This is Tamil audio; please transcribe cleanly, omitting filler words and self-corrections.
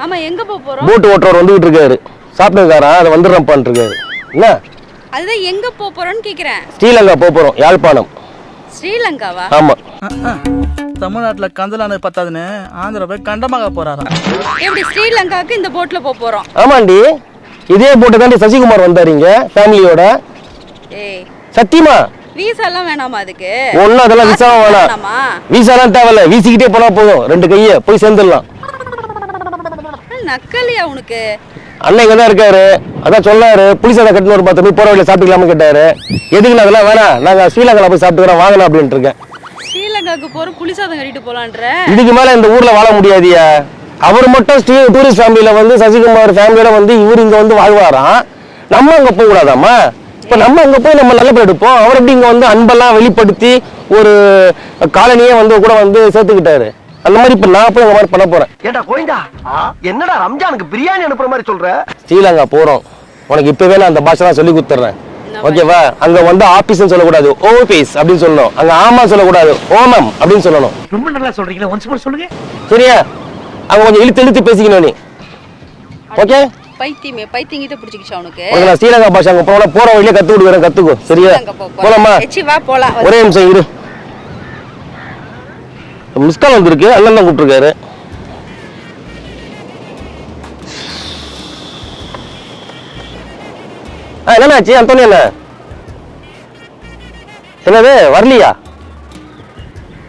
ஆமா, எங்க போறோம்? போட் ஓட்டுறவர் வந்துகிட்டு இருக்காரு. சாப்பிட்டுக்காரா அதை வந்துடுறப்பான் இருக்காரு. என்ன அதுதான் எங்க போறோம்னு கேக்குறேன். ஸ்ரீலங்கா போறோம். யாழ்ப்பாணம். ஸ்ரீலங்காவா? ஆமா. தமிழ்நாட்டுல கந்தலான பத்தாதுன்னு ஆந்திரா போய் கண்டமாக போறாரா? எப்படி ஸ்ரீலங்காவுக்கு இந்த போட்ல போறோம்? ஆமாண்டி, இதே போட்டு தாண்டி சசிகுமார் வந்தாருங்க ஃபேமிலியோட. ஏய் சத்தியமா வீசா எல்லாம் வேணாமா அதுக்கு? ஒன்னும் அதெல்லாம் விசா வேணாம். வீசாலாம் தேவையில்ல, வீசிக்கிட்டே போனா போதும். 2 கையை போய் சேர்ந்துடலாம். நக்கலியா உனக்கு? அண்ணன் இங்க தான் இருக்காரு. அதான் சொன்னாரு புளிசாத கட்டின ஒரு 10 போற வழியில சாப்பிட்டுக்கலாம கேட்டாரு. எதுக்கு அதெல்லாம் வேணாம், நாங்க ஸ்ரீலங்கா போய் சாப்பிட்டுக்கிறோம் வாங்கலாம் அப்படின்ட்டு இருக்கேன். ஸ்ரீலங்காவுக்கு போற புளிசாதம் கட்டிட்டு போலான்ற? இதுக்கு மேல இந்த ஊர்ல வாழ முடியாதியா. அவர் மட்டும் டூரிஸ்ட் ஃபேமிலியில வந்து சசிகுமார் ஃபேமிலியோட வந்து இவர் இங்க வந்து வாழ்வாராம். நம்ம அங்க போக கூடாதாமா? இப்ப நம்ம அங்க போய் நம்ம நல்ல பேர் எடுப்போம். அவர் எப்படி இங்க வந்து அன்பெல்லாம் வெளிப்படுத்தி ஒரு காலனியே வந்து கூட வந்து சேர்த்துக்கிட்டாரு. அந்த மாதிரி இப்ப நான் போய் அந்த மாதிரி பண்ண போறேன். ஏண்டா கோயிந்தா, என்னடா ரம்ஜானுக்கு பிரியாணி அனுப்புற மாதிரி சொல்ற? ஸ்ரீலங்கா போறோம். உனக்கு இப்பவே நான் அந்த பாஷை சொல்லி கொடுத்துறேன். ஓகேவா? அங்க வந்து ஆபீஸ் சொல்லக்கூடாது, ஓபீஸ் அப்படின்னு சொல்லணும். அங்க ஆமா சொல்லக்கூடாது, ஓமம் அப்படின்னு சொல்லணும். ரொம்ப நல்லா சொல்றீங்களா? ஒன்ஸ் மோர் சொல்லுங்க. சரியா? அங்க கொஞ்சம் இழுத்து பேசிக்கணும் நீ. ஓகே? பைத்தியங்கிட்ட பிடிச்சிக்கிச்சா உனக்கு? உனக்கு நான் ஸ்ரீலங்கா பாஷை அங்க போற வழியில கத்து விடுவேன், கத்துக்கோ. சரியா? போலாமா? வா போலாம். ஒரே நிமிஷம் இரு. மிஸ்கால் வந்துருக்கு, அண்ணன் தான் கூப்பிட்டுருக்காரு. என்னன்னாச்சு அந்தோனி? என்ன என்னது வரலையா?